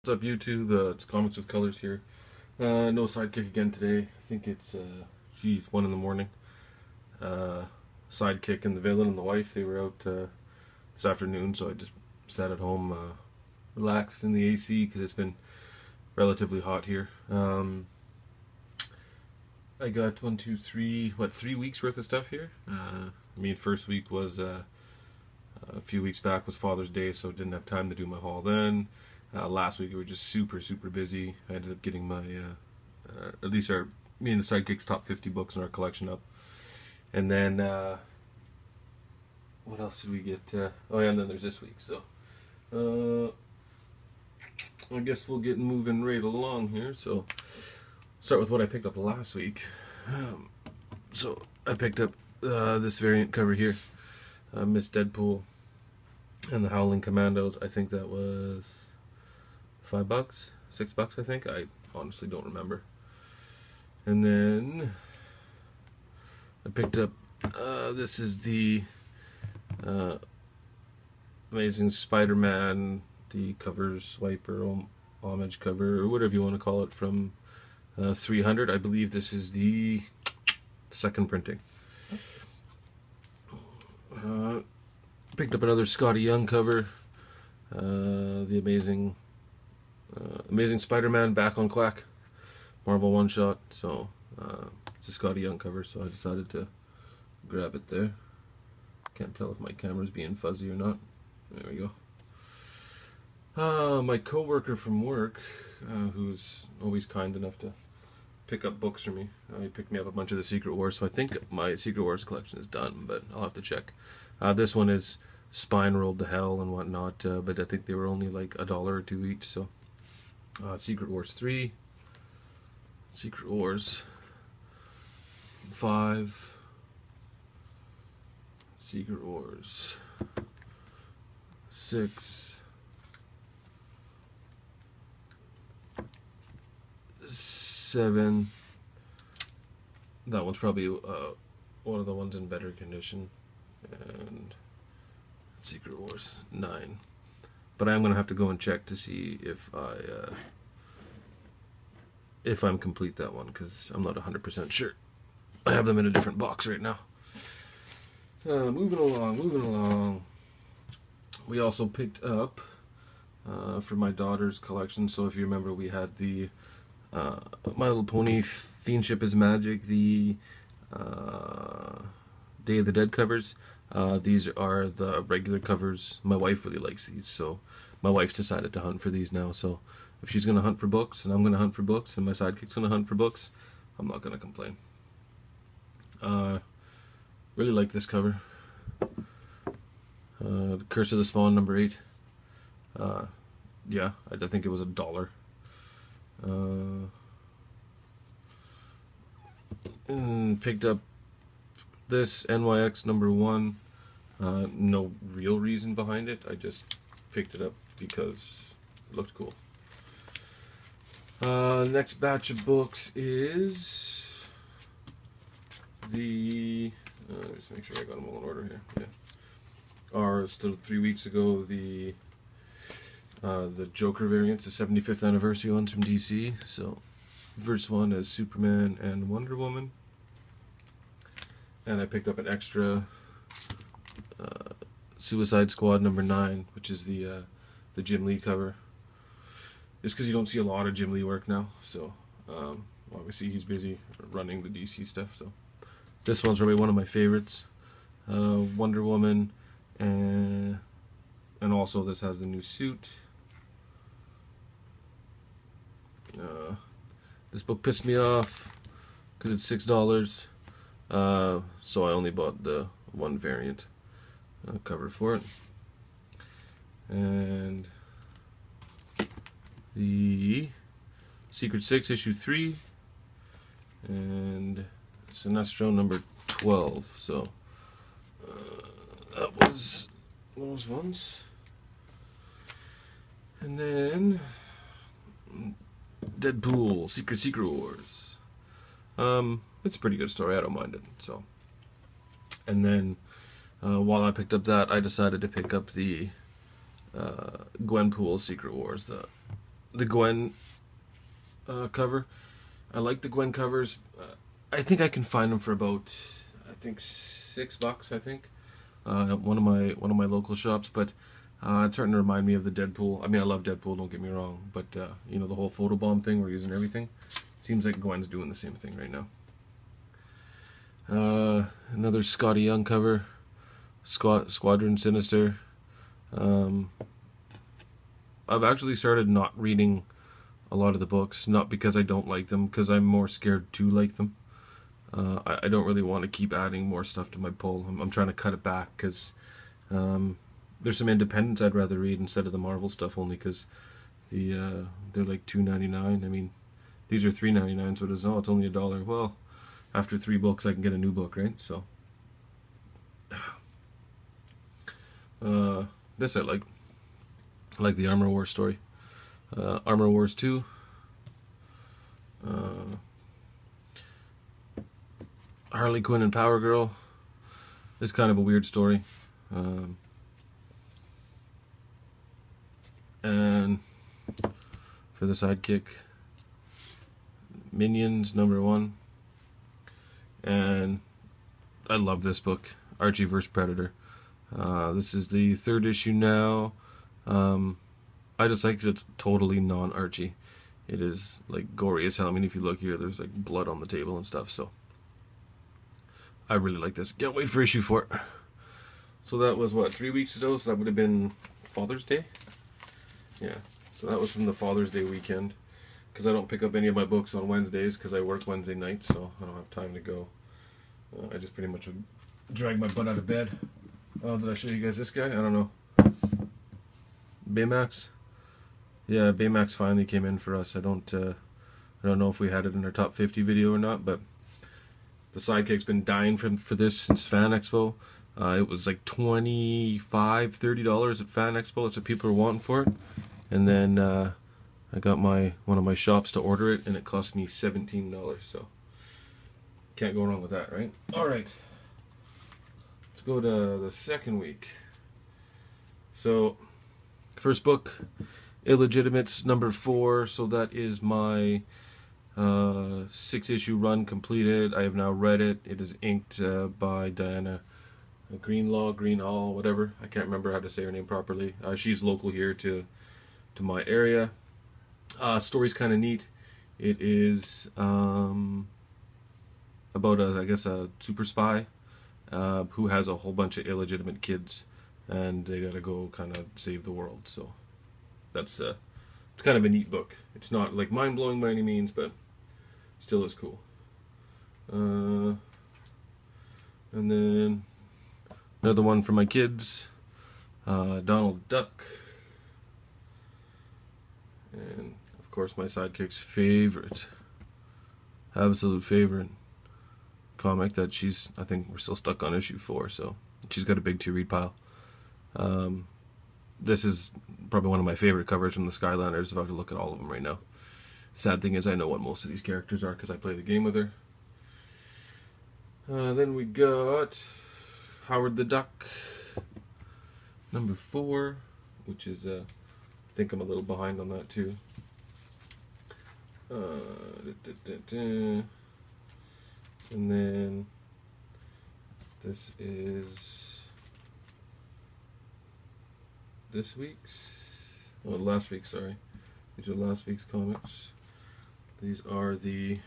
What's up, YouTube? It's Comics with Colors here. No sidekick again today. I think it's, 1 in the morning. Sidekick and the villain and the wife, they were out this afternoon, so I just sat at home, relaxed in the AC because it's been relatively hot here. I got 3 weeks worth of stuff here. First week was a few weeks back was Father's Day, so didn't have time to do my haul then. Last week we were just super busy. I ended up getting my at least me and the Sidekicks top 50 books in our collection up. And then what else did we get? Oh yeah, and then there's this week. So I guess we'll get moving right along here. So start with what I picked up last week. So I picked up this variant cover here, Miss Deadpool and the Howling Commandos. I think that was $5, $6, I think. I honestly don't remember. And then I picked up, this is the Amazing Spider-Man, the cover swipe or homage cover, or whatever you want to call it, from 300. I believe this is the second printing. Picked up another Scotty Young cover, the Amazing Spider-Man back on Quack, Marvel one-shot. So it's a Scotty Young cover, so I decided to grab it there. Can't tell if my camera's being fuzzy or not. There we go. My co-worker from work, who's always kind enough to pick up books for me, he picked me up a bunch of the Secret Wars, so I think my Secret Wars collection is done, but I'll have to check. This one is Spine Rolled to Hell and whatnot, but I think they were only like $1 or $2 each, so Secret Wars 3, Secret Wars 5, Secret Wars 6, 7. That one's probably one of the ones in better condition. And Secret Wars 9. But I'm gonna have to go and check to see if I'm complete that one, because I'm not 100% sure. I have them in a different box right now. Moving along. We also picked up for my daughter's collection. So if you remember, we had the My Little Pony Fiendship is Magic, the Day of the Dead covers. These are the regular covers. My wife really likes these, so my wife's decided to hunt for these now. So if she's going to hunt for books, and I'm going to hunt for books, and my sidekick's going to hunt for books, I'm not going to complain. Really like this cover. The Curse of the Spawn #8. Yeah, I think it was $1. And picked up this NYX #1. No real reason behind it. I just picked it up because it looked cool. Next batch of books is the. Just make sure I got them all in order here. Yeah. Still 3 weeks ago, the Joker variants, the 75th anniversary ones from DC. So, first one is Superman and Wonder Woman. And I picked up an extra Suicide Squad #9, which is the Jim Lee cover. Just because you don't see a lot of Jim Lee work now, so obviously he's busy running the DC stuff. So this one's probably one of my favorites. Wonder Woman, and also this has the new suit. This book pissed me off because it's $6. So I only bought the one variant cover for it. And the Secret 6 issue 3 and Sinestro #12. So that was those ones. And then Deadpool Secret Wars. It's a pretty good story. I don't mind it. So, and then while I picked up that, I decided to pick up the Gwenpool Secret Wars, the the Gwen cover. I like the Gwen covers. I think I can find them for about, I think $6. I think at one of my local shops. But it's starting to remind me of the Deadpool. I mean, I love Deadpool. Don't get me wrong. But you know, the whole photobomb thing, we're using everything. Seems like Gwen's doing the same thing right now. Another Scotty Young cover. Squadron Sinister. I've actually started not reading a lot of the books, not because I don't like them, because I'm more scared to like them. I don't really want to keep adding more stuff to my pull. I'm trying to cut it back, because there's some independents I'd rather read instead of the Marvel stuff, only because they're like $2.99. I mean, these are $3.99, so it's only $1. Well, after 3 books I can get a new book, right? So this I like. I like the Armor Wars story. Armor Wars 2. Harley Quinn and Power Girl. It's kind of a weird story. And for the sidekick, Minions #1. And I love this book, Archie vs. Predator. This is the 3rd issue now. I just like because it's totally non-Archie. It is like gory as hell. I mean, if you look here, there's like blood on the table and stuff. So I really like this. Can't wait for issue 4. So that was what, 3 weeks ago? So that would have been Father's Day. Yeah. So that was from the Father's Day weekend. Because I don't pick up any of my books on Wednesdays because I work Wednesday nights, so I don't have time to go. I just pretty much would drag my butt out of bed. Oh, did I show you guys this guy? I don't know. Baymax. Yeah, Baymax finally came in for us. I don't know if we had it in our top 50 video or not, but the sidekick's been dying for this since Fan Expo. It was like $25, $30 at Fan Expo. That's what people were wanting for it. And then I got one of my shops to order it, and it cost me $17. So can't go wrong with that, right? All right. Let's go to the second week. So first book, Illegitimates #4. So that is my 6-issue run completed. I have now read it. It is inked by Diana Greenall, whatever. I can't remember how to say her name properly. She's local here to my area. Story's kind of neat. It is about a super spy who has a whole bunch of illegitimate kids, and they gotta go kind of save the world. So that's it's kind of a neat book. It's not like mind-blowing by any means, but still is cool. And then another one for my kids, Donald Duck, and of course my sidekick's favorite, absolute favorite comic that I think we're still stuck on issue 4, so she's got a big to-read pile. This is probably one of my favorite covers from the Skylanders if I have to look at all of them right now. Sad thing is I know what most of these characters are because I play the game with her. Then we got Howard the Duck #4, which is I think I'm a little behind on that too. And then this is this week's, last week, sorry. These are last week's comics. These are the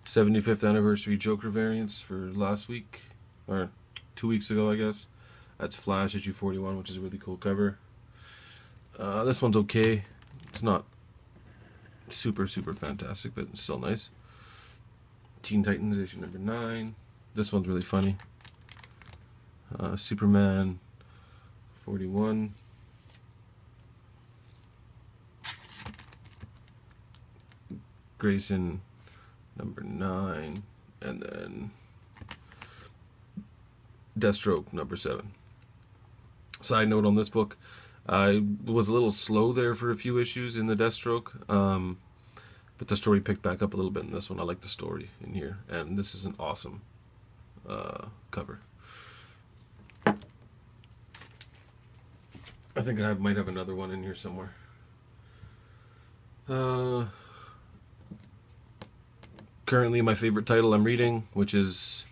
75th anniversary Joker variants for last week, or 2 weeks ago, I guess. That's Flash issue 41, which is a really cool cover. This one's okay. It's not super fantastic, but it's still nice. Teen Titans issue #9. This one's really funny. Superman 41. Grayson #9, and then Deathstroke #7. Side note on this book, I was a little slow there for a few issues in the Deathstroke, but the story picked back up a little bit in this one. I like the story in here, and this is an awesome cover. I think I might have another one in here somewhere. Currently my favorite title I'm reading, which is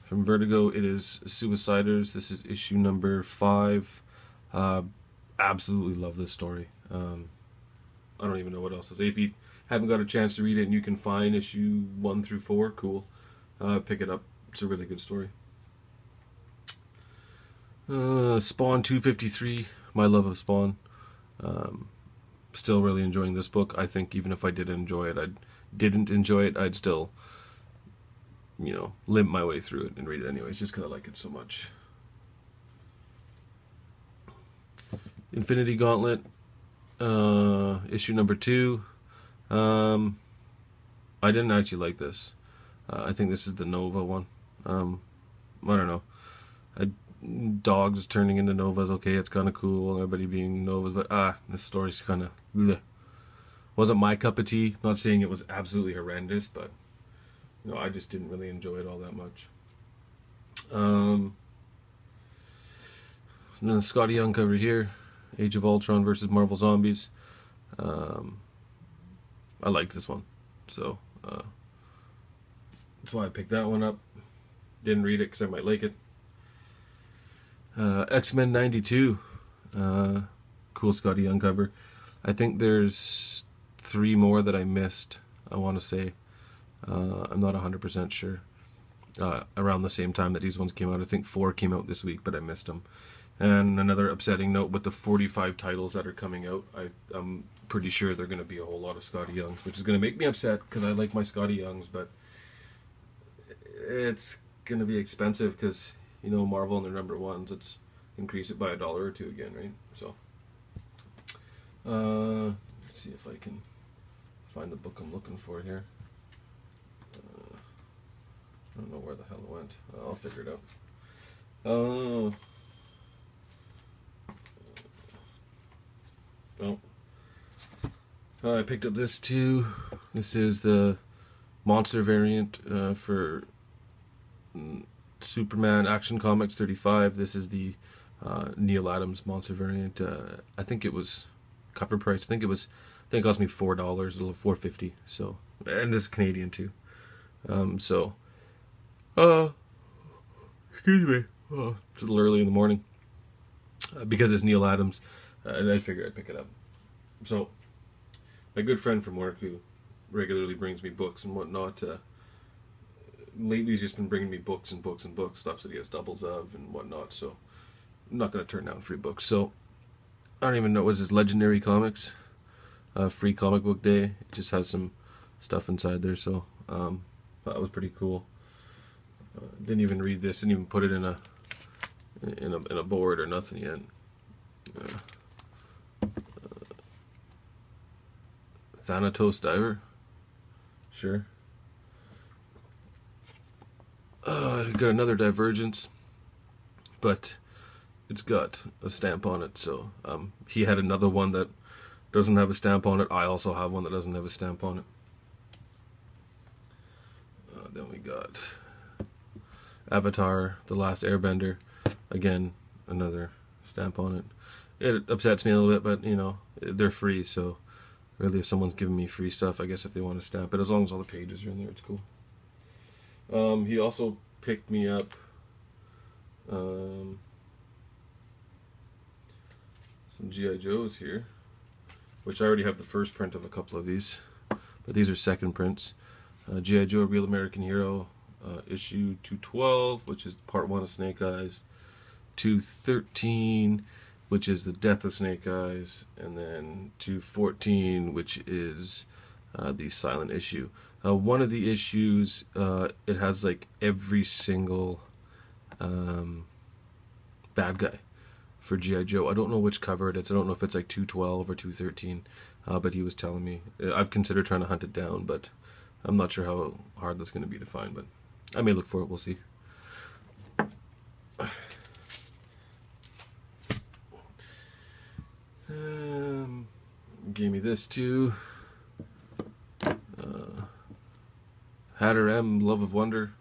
from Vertigo, it is Suiciders. This is issue number 5. Absolutely love this story. I don't even know what else to say. If you haven't got a chance to read it and you can find issue 1 through 4, cool. Pick it up. It's a really good story. Spawn 253, my love of Spawn. Still really enjoying this book. I think even if I didn't enjoy it, I'd still, you know, limp my way through it and read it anyways, just because I like it so much. Infinity Gauntlet, issue number 2. I didn't actually like this. I think this is the Nova one. I don't know. Dogs turning into Novas, okay, it's kind of cool, everybody being Novas, but this story's kind of bleh. Wasn't my cup of tea. Not saying it was absolutely horrendous, but you know, I just didn't really enjoy it all that much. And then Scotty Young cover here, Age of Ultron versus Marvel Zombies. I liked this one, so that's why I picked that one up. Didn't read it because I might like it. X-Men 92, cool Scotty Young cover. I think there's 3 more that I missed, I want to say. I'm not 100% sure. Around the same time that these ones came out. I think 4 came out this week, but I missed them. And another upsetting note, with the 45 titles that are coming out, I'm pretty sure they're going to be a whole lot of Scotty Youngs, which is going to make me upset because I like my Scotty Youngs, but it's going to be expensive because, you know, Marvel and their number ones, let's increase it by $1 or $2 again, right? So, let's see if I can find the book I'm looking for here. I don't know where the hell it went. I'll figure it out. I picked up this too. This is the monster variant for Superman Action Comics 35. This is the Neil Adams monster variant. I think it was cover price. I think it cost me $4, a little $4.50. So, and this is Canadian too. Excuse me. It's a little early in the morning because it's Neil Adams, and I figured I'd pick it up. So, my good friend from work who regularly brings me books and whatnot. Lately he's just been bringing me books and books and books, stuff that he has doubles of and whatnot, so I'm not going to turn down free books. So, I don't even know, was this Legendary Comics? Free comic book day. It just has some stuff inside there, so that was pretty cool. Didn't even read this, didn't even put it in a board or nothing yet. Thanatos Diver? Sure. Got another Divergence, but it's got a stamp on it, so he had another one that doesn't have a stamp on it. I also have one that doesn't have a stamp on it. Then we got Avatar, The Last Airbender. Again, another stamp on it. It upsets me a little bit, but you know, they're free, so really if someone's giving me free stuff, I guess if they want to stamp it, as long as all the pages are in there, it's cool. He also picked me up some G.I. Joes here, which I already have the first print of a couple of these, but these are second prints. G.I. Joe Real American Hero, issue 212, which is part 1 of Snake Eyes, 213, which is the death of Snake Eyes, and then 214, which is the silent issue. One of the issues, it has like every single bad guy for G.I. Joe. I don't know which cover it is. I don't know if it's like 212 or 213, but he was telling me. I've considered trying to hunt it down, but I'm not sure how hard that's going to be to find, but I may look for it. We'll see. Gave me this too. Hatter M, Love of Wonder.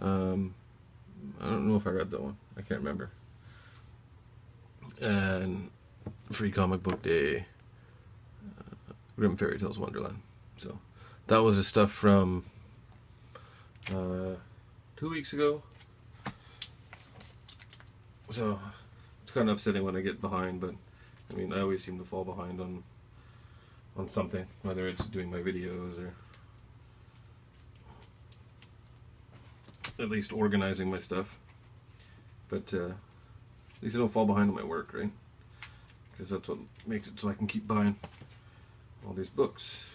I don't know if I read that one. I can't remember. And Free Comic Book Day. Grimm Fairy Tales Wonderland. So that was the stuff from 2 weeks ago. So it's kind of upsetting when I get behind, but I mean, I always seem to fall behind on something, whether it's doing my videos or at least organizing my stuff. But at least I don't fall behind on my work, right? Because that's what makes it so I can keep buying all these books.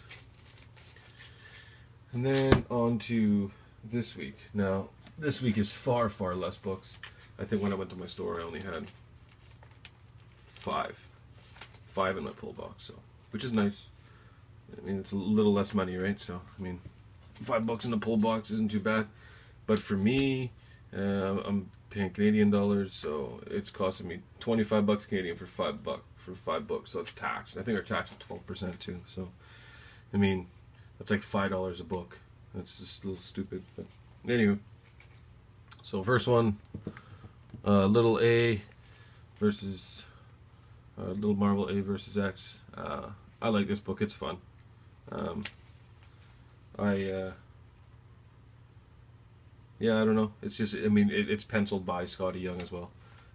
And then on to this week. Now, this week is far, far less books. I think when I went to my store, I only had five in my pull box, so which is nice. I mean, it's a little less money, right? So, I mean, 5 books in a pull box isn't too bad. But for me, I'm paying Canadian dollars, so it's costing me 25 bucks Canadian for 5 books. So it's taxed. I think our tax is 12% too. So, I mean, that's like $5 a book. That's just a little stupid. But anyway, so first one, Little A versus Little Marvel A versus X. I like this book. It's fun. Yeah, I don't know. It's just, I mean, it's penciled by Scotty Young as well.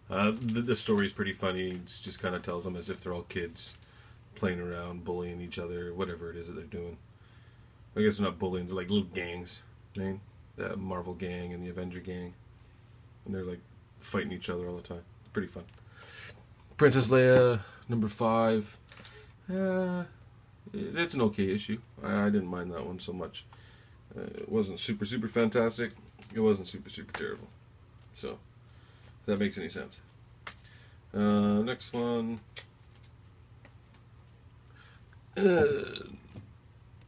The story is pretty funny. It just kind of tells them as if they're all kids playing around, bullying each other, whatever it is that they're doing. I guess they're not bullying, they're like little gangs, right? The Marvel gang and the Avenger gang. And they're like fighting each other all the time. It's pretty fun. Princess Leia, number 5. It's an okay issue. I didn't mind that one so much. It wasn't super, super fantastic. It wasn't super, super terrible. So, if that makes any sense. Next one.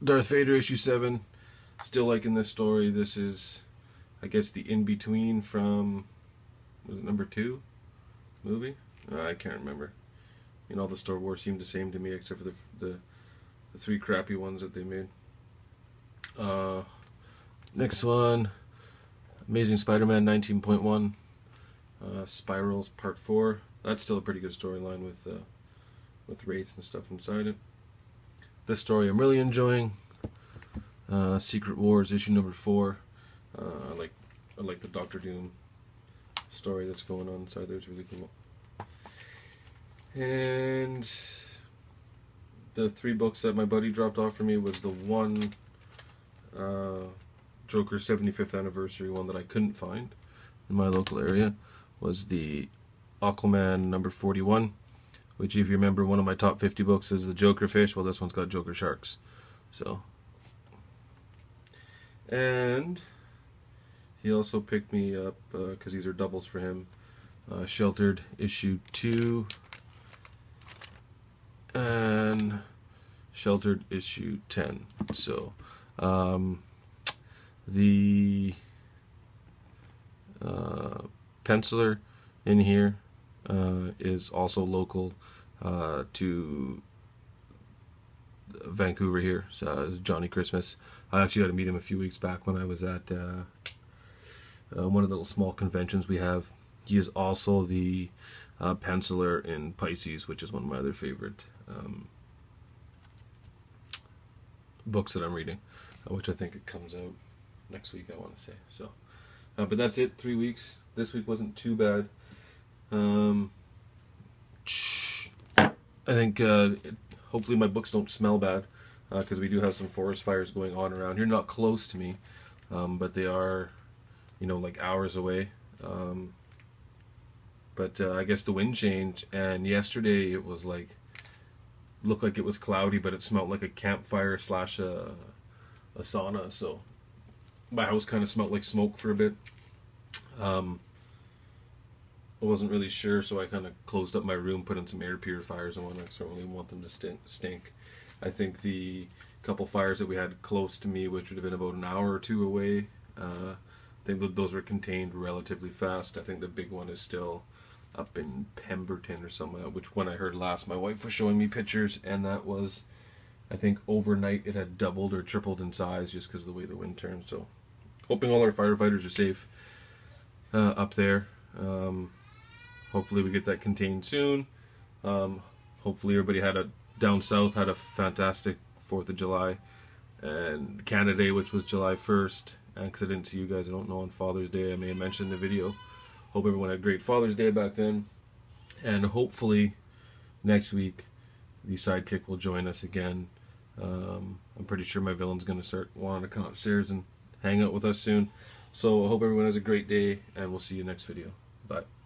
Darth Vader, issue 7. Still liking this story. This is, I guess, the in-between from, was it number 2 movie? I can't remember. You know, all the Star Wars seemed the same to me, except for the 3 crappy ones that they made. Next one, Amazing Spider-Man 19.1, Spirals Part 4. That's still a pretty good storyline with Wraith and stuff inside it. This story I'm really enjoying. Secret Wars issue number 4. I like the Doctor Doom story that's going on inside there. It's really cool. And the 3 books that my buddy dropped off for me was the one Joker 75th anniversary one that I couldn't find in my local area was the Aquaman number 41, which, if you remember, one of my top 50 books is the Joker fish. Well, this one's got Joker sharks. So, and he also picked me up, because these are doubles for him, Sheltered issue 2 and Sheltered issue 10. So, the penciler in here is also local to Vancouver here. So, Johnny Christmas. I actually got to meet him a few weeks back when I was at one of the little small conventions we have. He is also the penciler in Pisces, which is one of my other favorite books that I'm reading, which I think it comes out next week, I want to say. So, but that's it, 3 weeks. This week wasn't too bad. I think hopefully my books don't smell bad, because we do have some forest fires going on around here. Not close to me, but they are, you know, like hours away. But I guess the wind changed, and yesterday it was like, looked like it was cloudy, but it smelled like a campfire slash a sauna. So my house kind of smelled like smoke for a bit. I wasn't really sure, so I kind of closed up my room, put in some air purifiers and whatnot. So I don't really want them to stink. I think the couple fires that we had close to me, which would have been about an hour or 2 away, I think that those were contained relatively fast. I think the big one is still up in Pemberton or somewhere, which when I heard last, my wife was showing me pictures, and that was, I think overnight it had doubled or tripled in size just because of the way the wind turned. So hoping all our firefighters are safe up there. Hopefully we get that contained soon. Hopefully everybody down south had a fantastic 4th of July, and Canada Day, which was July 1st. And because I didn't see you guys, I don't know, on Father's Day, I may have mentioned in the video. Hope everyone had a great Father's Day back then. And hopefully next week the sidekick will join us again. I'm pretty sure my villain's going to start wanting to come upstairs and hang out with us soon. So I hope everyone has a great day, and we'll see you next video. Bye.